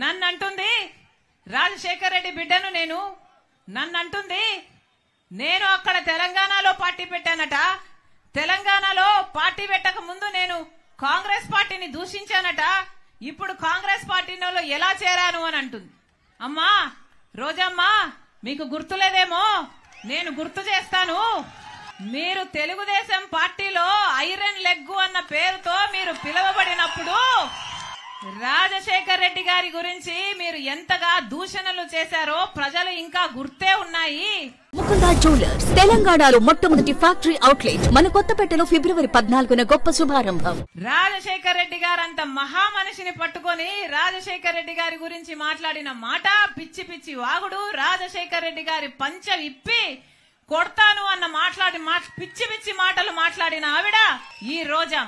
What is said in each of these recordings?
నన్ను అంటుంది రాజశేఖర్ రెడ్డి బిడ్డను నన్ను అంటుంది నేను అక్కడ తెలంగాణలో పార్టీ పెట్టానట, తెలంగాణలో పార్టీ పెట్టక ముందు నేను కాంగ్రెస్ పార్టీని దూషించానట, ఇప్పుడు కాంగ్రెస్ పార్టీలో ఎలా చేరాను అని అంటుంది. అమ్మా రోజమ్మా, మీకు గుర్తులేదేమో, నేను గుర్తు చేస్తాను. మీరు తెలుగుదేశం పార్టీలో ఐరన్ లెగ్ అన్న పేరుతో మీరు పిలువబడినప్పుడు రాజశేఖర్ రెడ్డి గారి గురించి మీరు ఎంతగా దూషణలు చేశారో ప్రజలు ఇంకా గుర్తే ఉన్నాయి. ముకుందా జ్యువెలర్స్ తెలంగాణలో మొట్టమొదటి ఫ్యాక్టరీ అవుట్లెట్ మన కొత్తపేటలో ఫిబ్రవరి 14న గొప్ప శుభారంభం. రాజశేఖర్ రెడ్డి గారంత మహా మనిషిని పట్టుకొని రాజశేఖర్ రెడ్డి గారి గురించి మాట్లాడిన మాట పిచ్చి పిచ్చి వాగుడు. రాజశేఖర్ రెడ్డి గారి పంచ విప్పి కొడతాను అన్న పిచ్చి పిచ్చి మాటలు మాట్లాడిన ఆవిడ ఈ రోజా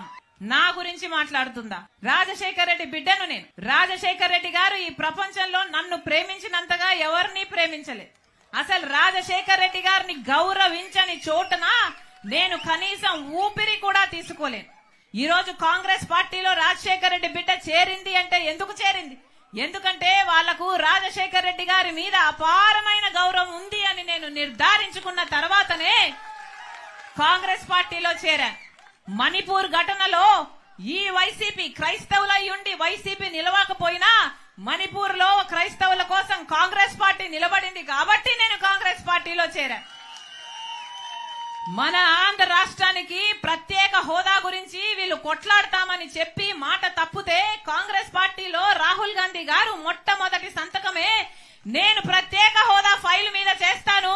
నా గురించి మాట్లాడుతుందా? రాజశేఖర్ రెడ్డి బిడ్డను నేను. రాజశేఖర్ రెడ్డి గారు ఈ ప్రపంచంలో నన్ను ప్రేమించినంతగా ఎవరిని ప్రేమించలేదు. అసలు రాజశేఖర్ రెడ్డి గారిని గౌరవించని చోటున నేను కనీసం ఊపిరి కూడా తీసుకోలేను. ఈ రోజు కాంగ్రెస్ పార్టీలో రాజశేఖర్ రెడ్డి బిడ్డ చేరింది అంటే ఎందుకు చేరింది? ఎందుకంటే వాళ్లకు రాజశేఖర్ రెడ్డి గారి మీద అపారమైన గౌరవం ఉంది అని నేను నిర్ధారించుకున్న తర్వాతనే కాంగ్రెస్ పార్టీలో చేరాను. మణిపూర్ ఘటనలో ఈ వైసీపీ క్రైస్తవులయ్యుండి వైసీపీ నిలవకపోయినా మణిపూర్ లో క్రైస్తవుల కోసం కాంగ్రెస్ పార్టీ నిలబడింది కాబట్టి నేను కాంగ్రెస్ పార్టీలో చేరాను. మన ఆంధ్ర రాష్ట్రానికి ప్రత్యేక హోదా గురించి వీళ్ళు కొట్లాడతామని చెప్పి మాట తప్పితే కాంగ్రెస్ పార్టీలో రాహుల్ గాంధీ గారు మొట్టమొదటి సంతకమే నేను ప్రత్యేక హోదా ఫైల్ మీద చేస్తాను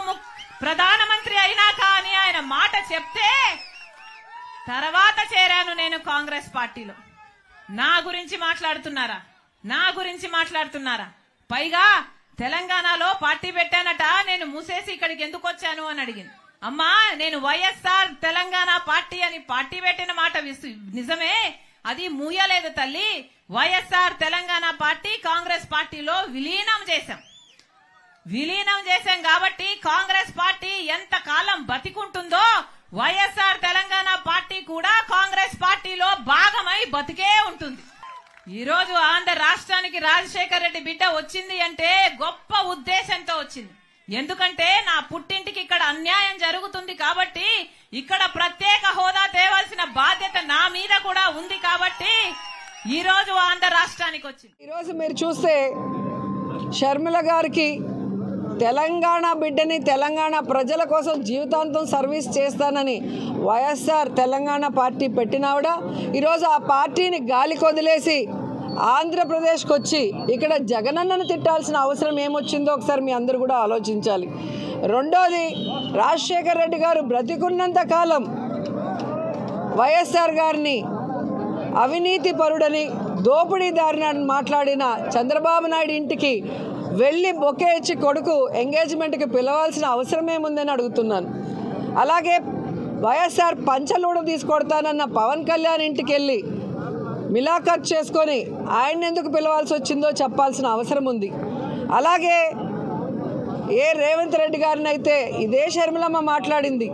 ప్రధానమంత్రి అయినాక అని ఆయన మాట చెప్తే తర్వాత చేరాను నేను కాంగ్రెస్ పార్టీలో. నా గురించి మాట్లాడుతున్నారా? పైగా తెలంగాణలో పార్టీ పెట్టానట, నేను మూసేసి ఇక్కడికి ఎందుకు వచ్చాను అని అడిగింది. అమ్మా, నేను వైఎస్ఆర్ తెలంగాణ పార్టీ అని పార్టీ పెట్టిన మాట నిజమే, అది మూయలేదు తల్లి. వైఎస్ఆర్ తెలంగాణ పార్టీ కాంగ్రెస్ పార్టీలో విలీనం చేశాం కాబట్టి కాంగ్రెస్ పార్టీ ఎంత కాలం బతికుంటుందో వైఎస్ఆర్ తెలంగాణ పార్టీ కూడా కాంగ్రెస్ పార్టీలో భాగమై బతికే ఉంటుంది. ఈ రోజు ఆంధ్ర రాష్ట్రానికి రాజశేఖర్ రెడ్డి బిడ్డ వచ్చింది అంటే గొప్ప ఉద్దేశంతో వచ్చింది. ఎందుకంటే నా పుట్టింటికి ఇక్కడ అన్యాయం జరుగుతుంది కాబట్టి ఇక్కడ ప్రత్యేక హోదా తేవాల్సిన బాధ్యత నా మీద కూడా ఉంది కాబట్టి ఈ రోజు ఆంధ్ర రాష్ట్రానికి వచ్చింది. ఈ రోజు మీరు చూస్తే షర్మిల గారికి తెలంగాణ బిడ్డని తెలంగాణ ప్రజల కోసం జీవితాంతం సర్వీస్ చేస్తానని వైఎస్ఆర్ తెలంగాణ పార్టీ పెట్టినావిడ ఈరోజు ఆ పార్టీని గాలికి వదిలేసి ఆంధ్రప్రదేశ్కి వచ్చి ఇక్కడ జగనన్నను తిట్టాల్సిన అవసరం ఏమొచ్చిందో ఒకసారి మీ అందరూ కూడా ఆలోచించాలి. రెండోది, రాజశేఖర్ రెడ్డి గారు బ్రతికున్నంత కాలం వైఎస్ఆర్ గారిని అవినీతి పరుడని దోపిడీదారిని మాట్లాడిన చంద్రబాబు నాయుడు ఇంటికి వెళ్ళి బొకే ఇచ్చి కొడుకు ఎంగేజ్మెంట్కి పిలవాల్సిన అవసరం ఏముందని అడుగుతున్నాను. అలాగే వైఎస్ఆర్ పంచలూడ తీసుకొడతానన్న పవన్ కళ్యాణ్ ఇంటికి వెళ్ళి మిలాఖత్ చేసుకొని ఆయన ఎందుకు పిలవాల్సి వచ్చిందో చెప్పాల్సిన అవసరం ఉంది. అలాగే రేవంత్ రెడ్డి గారిని అయితే ఇదే షర్మిలమ్మ మాట్లాడింది,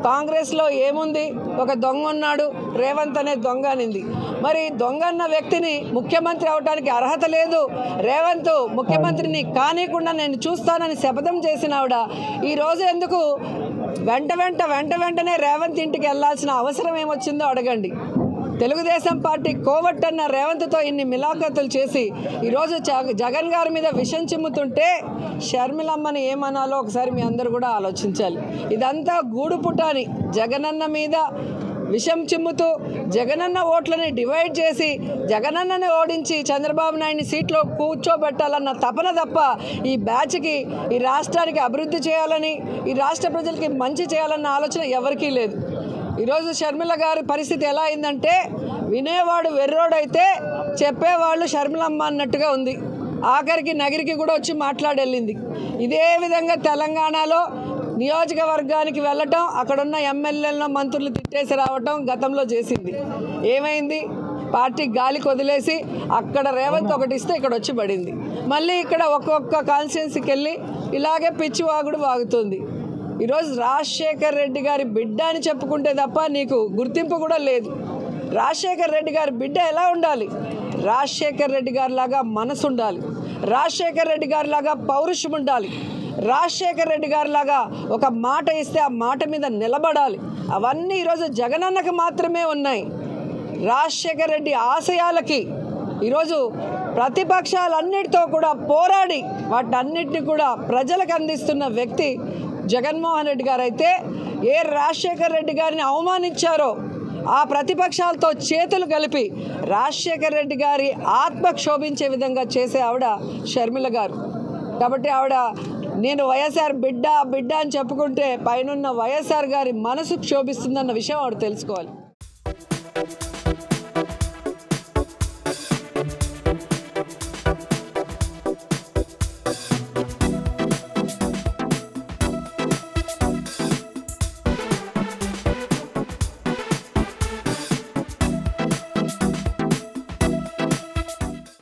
కాంగ్రెస్లో ఏముంది, ఒక దొంగ ఉన్నాడు రేవంత్ అనే దొంగ అనింది. మరి దొంగ అన్న వ్యక్తిని ముఖ్యమంత్రి అవడానికి అర్హత లేదు, రేవంత్ ముఖ్యమంత్రిని కానీకుండా నేను చూస్తానని శపథం చేసిన ఆవిడ ఈరోజు ఎందుకు వెంటనే రేవంత్ ఇంటికి వెళ్లాల్సిన అవసరం ఏమొచ్చిందో అడగండి. తెలుగుదేశం పార్టీ కోవట్టన్న రేవంత్తో ఇన్ని మిలాఖతులు చేసి ఈరోజు జగన్ గారి మీద విషం చిమ్ముతుంటే షర్మిలమ్మని ఏమనాలో ఒకసారి మీ అందరూ కూడా ఆలోచించాలి. ఇదంతా గూడు పుటాని జగనన్న మీద విషం చిమ్ముతూ జగనన్న ఓట్లని డివైడ్ చేసి జగనన్నని ఓడించి చంద్రబాబు నాయుడిని సీట్లో కూర్చోబెట్టాలన్న తపన తప్ప ఈ బ్యాచ్కి ఈ రాష్ట్రానికి అభివృద్ధి చేయాలని ఈ రాష్ట్ర ప్రజలకి మంచి చేయాలన్న ఆలోచన ఎవరికీ లేదు. ఈరోజు షర్మిల గారి పరిస్థితి ఎలా అయిందంటే వినేవాడు వెర్రోడైతే చెప్పేవాళ్ళు షర్మిలమ్మ అన్నట్టుగా ఉంది. ఆఖరికి నగిరికి కూడా వచ్చి మాట్లాడెళ్ళింది. ఇదే విధంగా తెలంగాణలో నియోజకవర్గానికి వెళ్ళటం, అక్కడున్న ఎమ్మెల్యేలను మంత్రులు తిట్టేసి రావటం గతంలో చేసింది. ఏమైంది? పార్టీ గాలికి వదిలేసి అక్కడ రేవంత్ ఒకటి ఇస్తే ఇక్కడ వచ్చి పడింది. మళ్ళీ ఇక్కడ ఒక్కొక్క కాన్స్టిట్యున్సీకి వెళ్ళి ఇలాగే పిచ్చి వాగుడు వాగుతుంది. ఈరోజు రాజశేఖర్ రెడ్డి గారి బిడ్డ అని చెప్పుకుంటే తప్ప నీకు గుర్తింపు కూడా లేదు. రాజశేఖర్ రెడ్డి గారి బిడ్డ ఎలా ఉండాలి? రాజశేఖర్ రెడ్డి గారి లాగా మనసు ఉండాలి, రాజశేఖర్ రెడ్డి గారి లాగా పౌరుషం ఉండాలి, రాజశేఖర్ రెడ్డి గారి లాగా ఒక మాట ఇస్తే ఆ మాట మీద నిలబడాలి. అవన్నీ ఈరోజు జగనన్నకు మాత్రమే ఉన్నాయి. రాజశేఖర్ రెడ్డి ఆశయాలకి ఈరోజు ప్రతిపక్షాలన్నిటితో కూడా పోరాడి వాటన్నిటిని కూడా ప్రజలకు అందిస్తున్న వ్యక్తి జగన్మోహన్ రెడ్డి గారు. అయితే ఏ రాజశేఖర్ రెడ్డి గారిని అవమానించారో ఆ ప్రతిపక్షాలతో చేతులు కలిపి రాజశేఖర్ రెడ్డి గారి ఆత్మ క్షోభించే విధంగా చేసే ఆవిడ షర్మిల గారు. కాబట్టి ఆవిడ నేను వైఎస్ఆర్ బిడ్డ అని చెప్పుకుంటే పైనున్న వైఎస్ఆర్ గారి మనసు క్షోభిస్తుందన్న విషయం ఆవిడ తెలుసుకోవాలి.